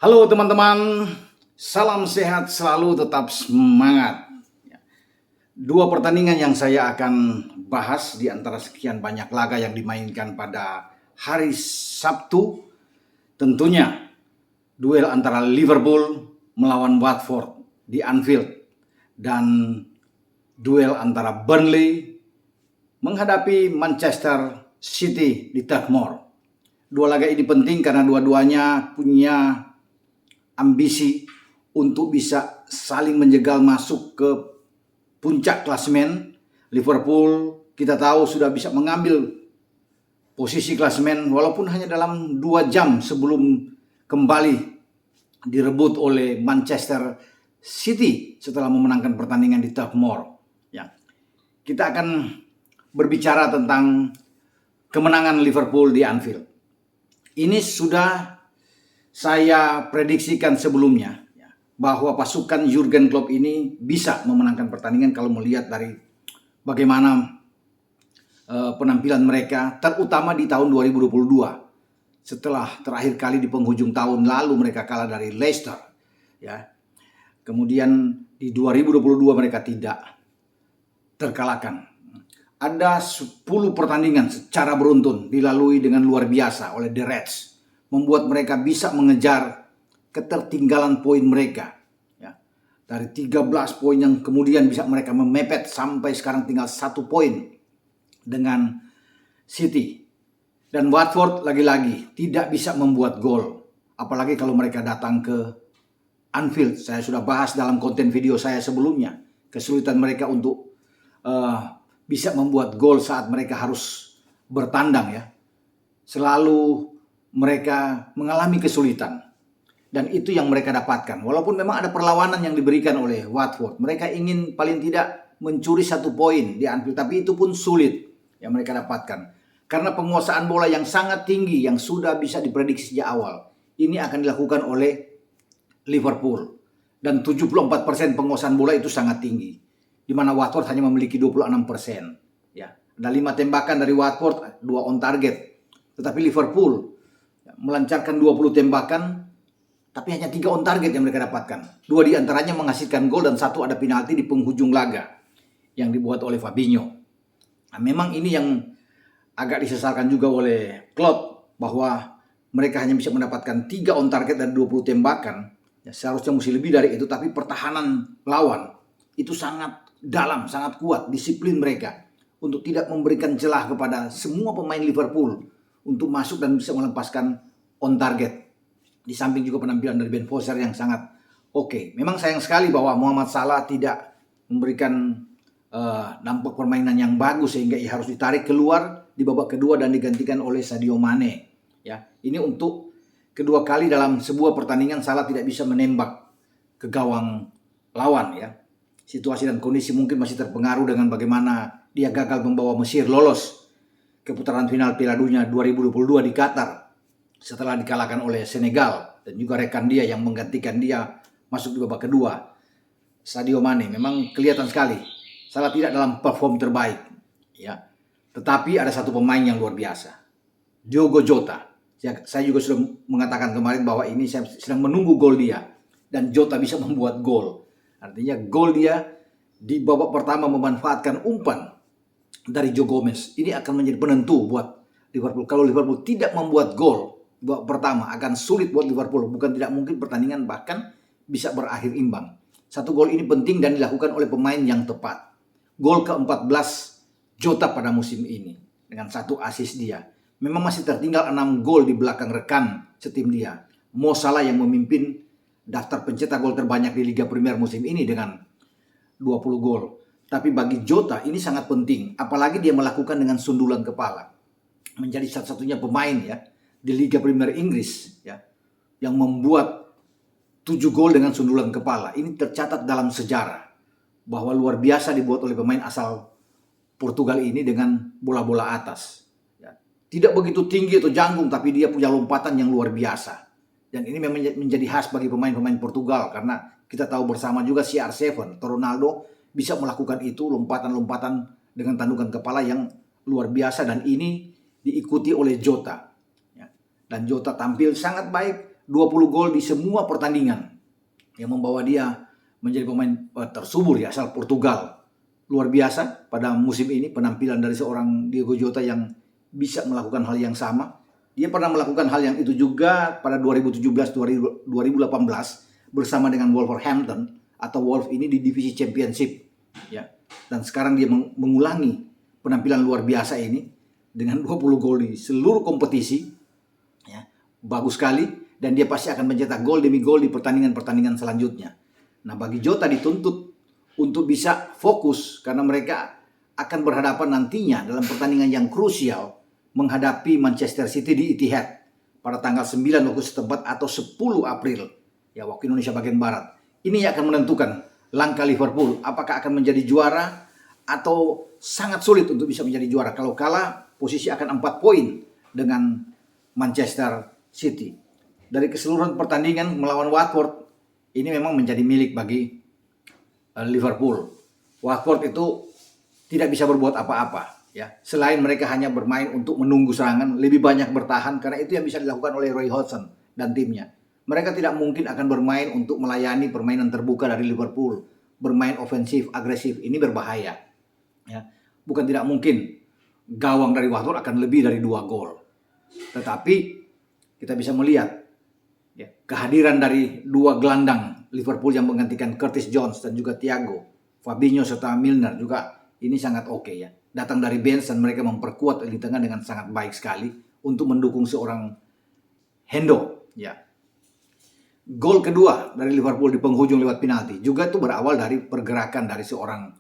Halo teman-teman, salam sehat selalu, tetap semangat. Dua pertandingan yang saya akan bahas di antara sekian banyak laga yang dimainkan pada hari Sabtu. Tentunya duel antara Liverpool melawan Watford di Anfield dan duel antara Burnley menghadapi Manchester City di Turf Moor. Dua laga ini penting karena dua-duanya punya ambisi untuk bisa saling menjegal masuk ke puncak klasemen. Liverpool kita tahu sudah bisa mengambil posisi klasemen walaupun hanya dalam 2 jam sebelum kembali direbut oleh Manchester City setelah memenangkan pertandingan di Turf Moor. Ya. Kita akan berbicara tentang kemenangan Liverpool di Anfield. Ini sudah saya prediksikan sebelumnya bahwa pasukan Jurgen Klopp ini bisa memenangkan pertandingan kalau melihat dari bagaimana penampilan mereka, terutama di tahun 2022. Setelah terakhir kali di penghujung tahun lalu mereka kalah dari Leicester. Ya. Kemudian di 2022 mereka tidak terkalahkan. Ada 10 pertandingan secara beruntun dilalui dengan luar biasa oleh The Reds, membuat mereka bisa mengejar ketertinggalan poin mereka. Ya. Dari 13 poin yang kemudian bisa mereka memepet sampai sekarang tinggal 1 poin dengan City. Dan Watford lagi-lagi tidak bisa membuat gol. Apalagi kalau mereka datang ke Anfield. Saya sudah bahas dalam konten video saya sebelumnya. Kesulitan mereka untuk bisa membuat gol saat mereka harus bertandang ya. Selalu mereka mengalami kesulitan. Dan itu yang mereka dapatkan. Walaupun memang ada perlawanan yang diberikan oleh Watford. Mereka ingin paling tidak mencuri 1 poin di Anfield. Tapi itu pun sulit yang mereka dapatkan. Karena penguasaan bola yang sangat tinggi yang sudah bisa diprediksi sejak awal. Ini akan dilakukan oleh Liverpool. Dan 74% penguasaan bola itu sangat tinggi. Di mana Watford hanya memiliki 26%. Ya, ada 5 tembakan dari Watford, 2 on target. Tetapi Liverpool melancarkan 20 tembakan, tapi hanya 3 on target yang mereka dapatkan. 2 diantaranya menghasilkan gol dan 1 ada penalti di penghujung laga yang dibuat oleh Fabinho. Nah, memang ini yang agak disesalkan juga oleh Klopp, bahwa mereka hanya bisa mendapatkan 3 on target dari 20 tembakan. Ya, seharusnya mesti lebih dari itu, tapi pertahanan lawan itu sangat dalam, sangat kuat, disiplin mereka untuk tidak memberikan celah kepada semua pemain Liverpool untuk masuk dan bisa melepaskan on target. Di samping juga penampilan dari Ben Foster yang sangat oke. Memang sayang sekali bahwa Mohamed Salah tidak memberikan dampak permainan yang bagus sehingga ia harus ditarik keluar di babak kedua dan digantikan oleh Sadio Mane. Ya, ini untuk kedua kali dalam sebuah pertandingan Salah tidak bisa menembak ke gawang lawan ya. Situasi dan kondisi mungkin masih terpengaruh dengan bagaimana dia gagal membawa Mesir lolos ke putaran final Piala Dunia 2022 di Qatar setelah dikalahkan oleh Senegal, dan juga rekan dia yang menggantikan dia masuk di babak kedua, Sadio Mane. Memang kelihatan sekali Salah tidak dalam perform terbaik ya. Tetapi ada satu pemain yang luar biasa, Diogo Jota. Saya juga sudah mengatakan kemarin bahwa ini saya sedang menunggu gol dia, dan Jota bisa membuat gol. Artinya gol dia di babak pertama memanfaatkan umpan dari Joe Gomez. Ini akan menjadi penentu buat Liverpool. Kalau Liverpool tidak membuat gol di babak pertama, akan sulit buat Liverpool. Bukan tidak mungkin pertandingan bahkan bisa berakhir imbang. 1 gol ini penting dan dilakukan oleh pemain yang tepat. Gol ke-14 Jota pada musim ini dengan 1 assist dia. Memang masih tertinggal 6 gol di belakang rekan setim dia, Mo Salah, yang memimpin daftar pencetak gol terbanyak di Liga Premier musim ini dengan 20 gol. Tapi bagi Jota ini sangat penting, apalagi dia melakukan dengan sundulan kepala. Menjadi satu-satunya pemain ya di Liga Premier Inggris ya yang membuat 7 gol dengan sundulan kepala. Ini tercatat dalam sejarah bahwa luar biasa dibuat oleh pemain asal Portugal ini dengan bola-bola atas. Ya. Tidak begitu tinggi atau jangkung, tapi dia punya lompatan yang luar biasa. Dan ini memang menjadi khas bagi pemain-pemain Portugal, karena kita tahu bersama juga CR7 atau Ronaldo bisa melakukan itu, lompatan-lompatan dengan tandukan kepala yang luar biasa, dan ini diikuti oleh Jota. Ya. Dan Jota tampil sangat baik 20 gol di semua pertandingan, yang membawa dia menjadi pemain tersubur ya asal Portugal. Luar biasa pada musim ini penampilan dari seorang Diogo Jota yang bisa melakukan hal yang sama. Dia pernah melakukan hal yang itu juga pada 2017-2018 bersama dengan Wolverhampton atau Wolves ini di divisi Championship ya. Dan sekarang dia mengulangi penampilan luar biasa ini dengan 20 gol di seluruh kompetisi ya. Bagus sekali dan dia pasti akan mencetak gol demi gol di pertandingan-pertandingan selanjutnya. Nah, bagi Jota dituntut untuk bisa fokus karena mereka akan berhadapan nantinya dalam pertandingan yang krusial menghadapi Manchester City di Etihad pada tanggal 9 waktu setempat atau 10 April ya waktu Indonesia bagian barat. Ini yang akan menentukan langkah Liverpool apakah akan menjadi juara atau sangat sulit untuk bisa menjadi juara. Kalau kalah posisi akan 4 poin dengan Manchester City. Dari keseluruhan pertandingan melawan Watford ini memang menjadi milik bagi Liverpool. Watford itu tidak bisa berbuat apa-apa ya. Selain mereka hanya bermain untuk menunggu serangan, lebih banyak bertahan karena itu yang bisa dilakukan oleh Roy Hodgson dan timnya. Mereka tidak mungkin akan bermain untuk melayani permainan terbuka dari Liverpool. Bermain ofensif, agresif, ini berbahaya. Ya. Bukan tidak mungkin gawang dari Watford akan lebih dari 2 gol. Tetapi kita bisa melihat ya, kehadiran dari 2 gelandang Liverpool yang menggantikan Curtis Jones dan juga Thiago, Fabinho serta Milner juga ini sangat oke ya. Datang dari bench dan mereka memperkuat di tengah dengan sangat baik sekali untuk mendukung seorang Hendo ya. Gol kedua dari Liverpool di penghujung lewat penalti juga itu berawal dari pergerakan dari seorang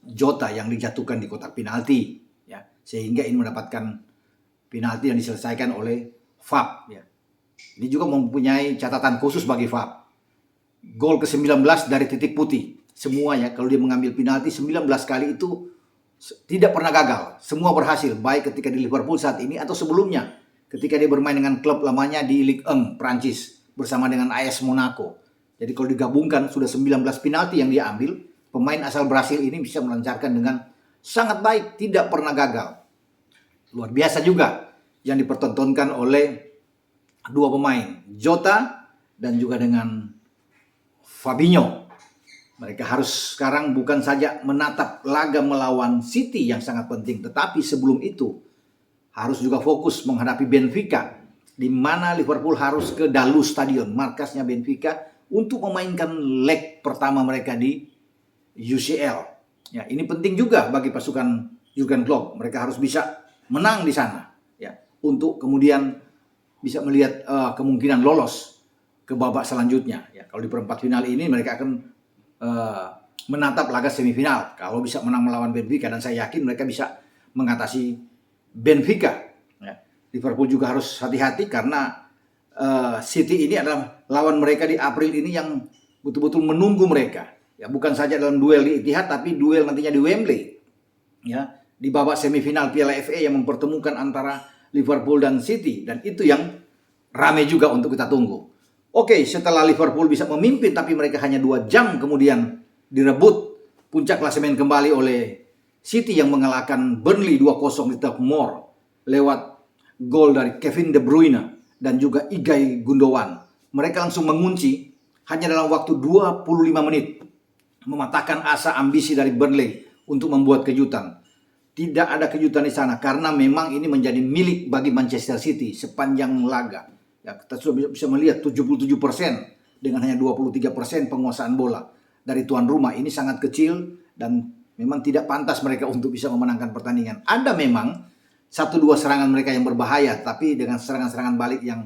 Jota yang dijatuhkan di kotak penalti ya, sehingga ini mendapatkan penalti yang diselesaikan oleh VAR ya. Ini juga mempunyai catatan khusus bagi VAR. Gol ke-19 dari titik putih. Semua ya, kalau dia mengambil penalti 19 kali itu tidak pernah gagal. Semua berhasil, baik ketika di Liverpool saat ini atau sebelumnya. Ketika dia bermain dengan klub lamanya di Ligue 1 Prancis bersama dengan AS Monaco. Jadi kalau digabungkan sudah 19 penalti yang dia ambil. Pemain asal Brasil ini bisa melancarkan dengan sangat baik, tidak pernah gagal. Luar biasa juga yang dipertontonkan oleh 2 pemain, Jota dan juga dengan Fabinho. Mereka harus sekarang bukan saja menatap laga melawan City yang sangat penting, tetapi sebelum itu harus juga fokus menghadapi Benfica, di mana Liverpool harus ke Dalu Stadion, markasnya Benfica, untuk memainkan leg pertama mereka di UCL. Ya, ini penting juga bagi pasukan Jurgen Klopp. Mereka harus bisa menang di sana, ya, untuk kemudian bisa melihat kemungkinan lolos ke babak selanjutnya. Ya, kalau di perempat final ini mereka akan menatap laga semifinal. Kalau bisa menang melawan Benfica dan saya yakin mereka bisa mengatasi Benfica. Ya, Liverpool juga harus hati-hati karena City ini adalah lawan mereka di April ini yang betul-betul menunggu mereka. Ya, bukan saja dalam duel di Etihad tapi duel nantinya di Wembley. Ya, di babak semifinal Piala FA yang mempertemukan antara Liverpool dan City, dan itu yang ramai juga untuk kita tunggu. Oke, setelah Liverpool bisa memimpin tapi mereka hanya 2 jam kemudian direbut puncak klasemen kembali oleh City yang mengalahkan Burnley 2-0 di Turf Moor lewat gol dari Kevin De Bruyne dan juga Ilkay Gundogan. Mereka langsung mengunci hanya dalam waktu 25 menit, mematahkan asa ambisi dari Burnley untuk membuat kejutan. Tidak ada kejutan di sana karena memang ini menjadi milik bagi Manchester City sepanjang laga. Ya, kita sudah bisa melihat 77% dengan hanya 23% penguasaan bola dari tuan rumah. Ini sangat kecil dan memang tidak pantas mereka untuk bisa memenangkan pertandingan. Ada memang 1-2 serangan mereka yang berbahaya, tapi dengan serangan-serangan balik yang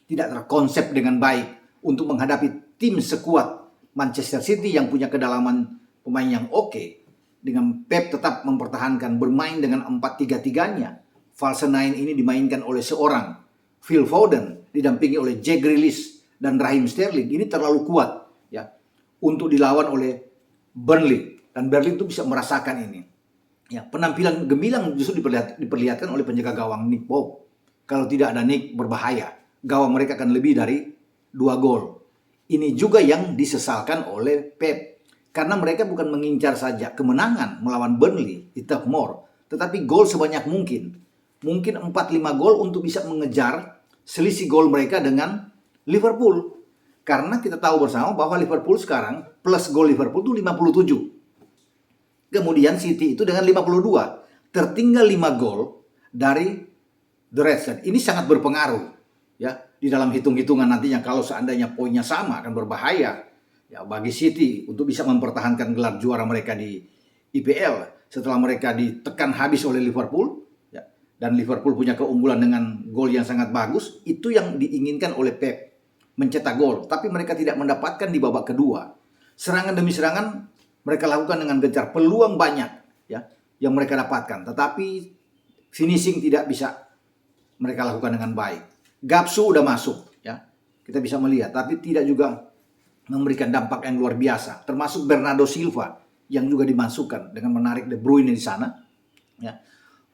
tidak terkonsep dengan baik untuk menghadapi tim sekuat Manchester City yang punya kedalaman pemain yang oke. Dengan Pep tetap mempertahankan bermain dengan 4-3-3-nya. False nine ini dimainkan oleh seorang Phil Foden didampingi oleh Jack Grealish dan Raheem Sterling. Ini terlalu kuat ya untuk dilawan oleh Burnley, dan Burnley itu bisa merasakan ini. Ya, penampilan gemilang justru diperlihatkan oleh penjaga gawang Nick Pope. Kalau tidak ada Nick, berbahaya. Gawang mereka akan lebih dari 2 gol. Ini juga yang disesalkan oleh Pep. Karena mereka bukan mengincar saja kemenangan melawan Burnley di Turf Moor, tetapi gol sebanyak mungkin. Mungkin 4-5 gol untuk bisa mengejar selisih gol mereka dengan Liverpool. Karena kita tahu bersama bahwa Liverpool sekarang plus gol Liverpool itu 57. Kemudian City itu dengan 52. Tertinggal 5 gol dari The Reds. Ini sangat berpengaruh ya di dalam hitung-hitungan nantinya kalau seandainya poinnya sama akan berbahaya ya bagi City untuk bisa mempertahankan gelar juara mereka di IPL setelah mereka ditekan habis oleh Liverpool ya, dan Liverpool punya keunggulan dengan gol yang sangat bagus. Itu yang diinginkan oleh Pep, mencetak gol, tapi mereka tidak mendapatkan di babak kedua. Serangan demi serangan mereka lakukan dengan gencar, peluang banyak ya yang mereka dapatkan, tetapi finishing tidak bisa mereka lakukan dengan baik. Gapsu udah masuk ya, kita bisa melihat, tapi tidak juga memberikan dampak yang luar biasa. Termasuk Bernardo Silva yang juga dimasukkan dengan menarik De Bruyne di sana ya.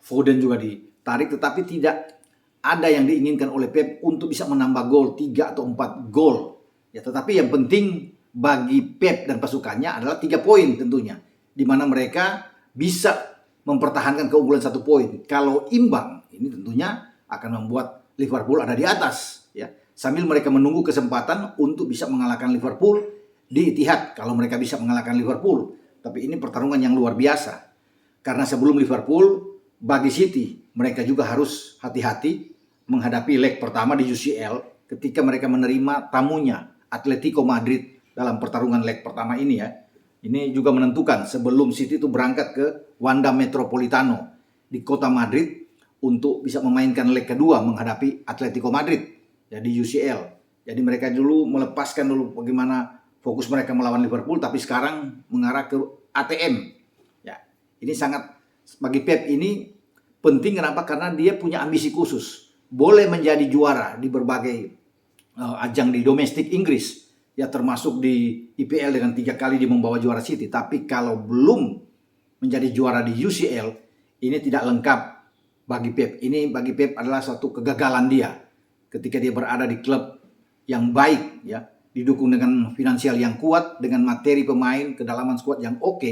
Foden juga ditarik, tetapi tidak ada yang diinginkan oleh Pep untuk bisa menambah gol 3 atau 4 gol. Ya, tetapi yang penting bagi Pep dan pasukannya adalah 3 poin tentunya, di mana mereka bisa mempertahankan keunggulan 1 poin. Kalau imbang, ini tentunya akan membuat Liverpool ada di atas ya. Sambil mereka menunggu kesempatan untuk bisa mengalahkan Liverpool di Etihad kalau mereka bisa mengalahkan Liverpool. Tapi ini pertarungan yang luar biasa. Karena sebelum Liverpool, bagi City mereka juga harus hati-hati menghadapi leg pertama di UCL ketika mereka menerima tamunya Atletico Madrid dalam pertarungan leg pertama ini ya. Ini juga menentukan sebelum City itu berangkat ke Wanda Metropolitano di kota Madrid untuk bisa memainkan leg kedua menghadapi Atletico Madrid ya di UCL. Jadi mereka dulu melepaskan dulu bagaimana fokus mereka melawan Liverpool, tapi sekarang mengarah ke ATM. Ya, ini sangat bagi Pep ini penting. Kenapa? Karena dia punya ambisi khusus. Boleh menjadi juara di berbagai ajang di domestik Inggris. Ya, termasuk di IPL dengan 3 kali dia membawa juara City. Tapi kalau belum menjadi juara di UCL, ini tidak lengkap bagi Pep. Ini bagi Pep adalah suatu kegagalan dia. Ketika dia berada di klub yang baik, ya, didukung dengan finansial yang kuat, dengan materi pemain, kedalaman skuad yang oke,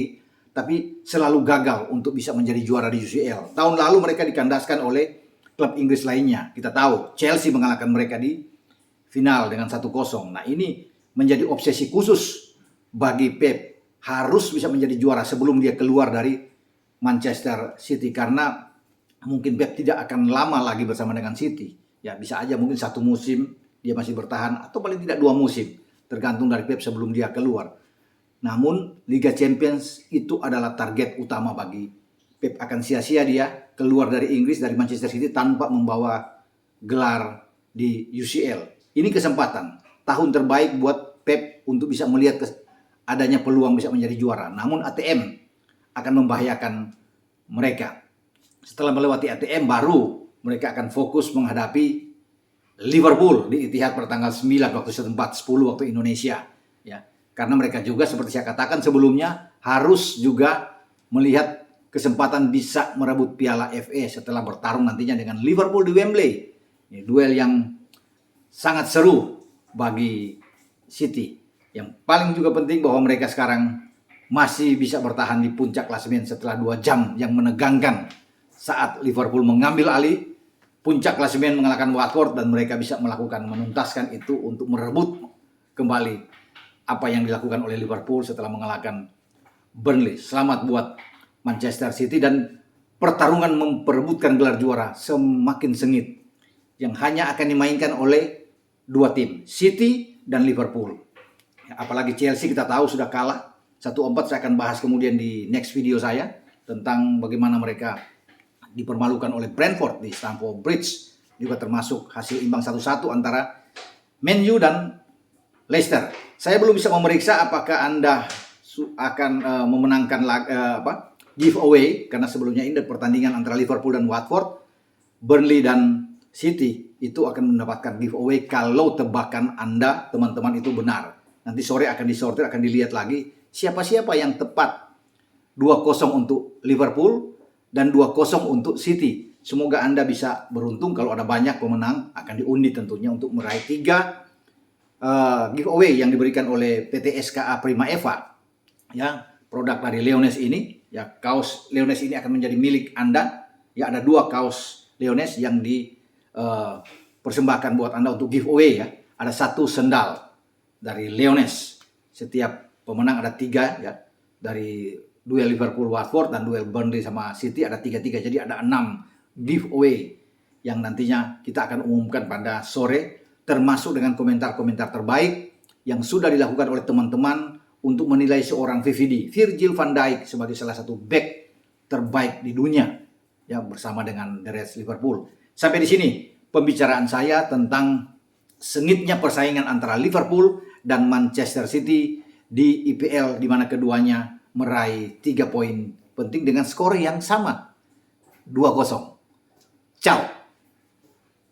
tapi selalu gagal untuk bisa menjadi juara di UCL. Tahun lalu mereka dikandaskan oleh klub Inggris lainnya. Kita tahu Chelsea mengalahkan mereka di final dengan 1-0. Nah, ini menjadi obsesi khusus bagi Pep. Harus bisa menjadi juara sebelum dia keluar dari Manchester City. Karena mungkin Pep tidak akan lama lagi bersama dengan City. Ya, bisa aja mungkin 1 musim dia masih bertahan, atau paling tidak 2 musim. Tergantung dari Pep sebelum dia keluar. Namun Liga Champions itu adalah target utama bagi Pep. Akan sia-sia dia keluar dari Inggris, dari Manchester City tanpa membawa gelar di UCL. Ini kesempatan, tahun terbaik buat Pep untuk bisa melihat adanya peluang bisa menjadi juara. Namun ATM akan membahayakan mereka. Setelah melewati ATM baru mereka akan fokus menghadapi Liverpool di Etihad pada tanggal 9 waktu setempat, 10 waktu Indonesia. Ya, karena mereka juga seperti saya katakan sebelumnya harus juga melihat kesempatan bisa merebut Piala FA setelah bertarung nantinya dengan Liverpool di Wembley. Ini duel yang sangat seru bagi City. Yang paling juga penting bahwa mereka sekarang masih bisa bertahan di puncak klasemen setelah 2 jam yang menegangkan saat Liverpool mengambil alih puncak klasemen mengalahkan Watford, dan mereka bisa melakukan menuntaskan itu untuk merebut kembali apa yang dilakukan oleh Liverpool setelah mengalahkan Burnley. Selamat buat Manchester City, dan pertarungan memperebutkan gelar juara semakin sengit yang hanya akan dimainkan oleh 2 tim, City dan Liverpool. Apalagi Chelsea kita tahu sudah kalah 1-4. Saya akan bahas kemudian di next video saya tentang bagaimana mereka dipermalukan oleh Brentford di Stamford Bridge, juga termasuk hasil imbang 1-1 antara Man U dan Leicester. Saya belum bisa memeriksa apakah Anda akan memenangkan giveaway, karena sebelumnya ini pertandingan antara Liverpool dan Watford, Burnley dan City itu akan mendapatkan giveaway kalau tebakan Anda teman-teman itu benar. Nanti sore akan disortir, akan dilihat lagi siapa-siapa yang tepat 2-0 untuk Liverpool dan 2-0 untuk City. Semoga Anda bisa beruntung. Kalau ada banyak pemenang akan diundi tentunya untuk meraih 3 giveaway yang diberikan oleh PT SKA Prima Eva. Ya, produk dari Leones ini, ya, kaos Leones ini akan menjadi milik Anda. Ya, ada 2 kaos Leones yang dipersembahkan buat Anda untuk giveaway ya. ada 1 sendal dari Leones. Setiap pemenang ada 3 ya. Dari duel Liverpool Watford dan duel Burnley sama City ada 3-3. Jadi ada 6 giveaway yang nantinya kita akan umumkan pada sore, termasuk dengan komentar-komentar terbaik yang sudah dilakukan oleh teman-teman untuk menilai seorang VVD, Virgil van Dijk, sebagai salah satu back terbaik di dunia ya, bersama dengan The Reds Liverpool. Sampai di sini pembicaraan saya tentang sengitnya persaingan antara Liverpool dan Manchester City di IPL, di mana keduanya meraih 3 poin penting dengan skor yang sama, 2-0. Ciao.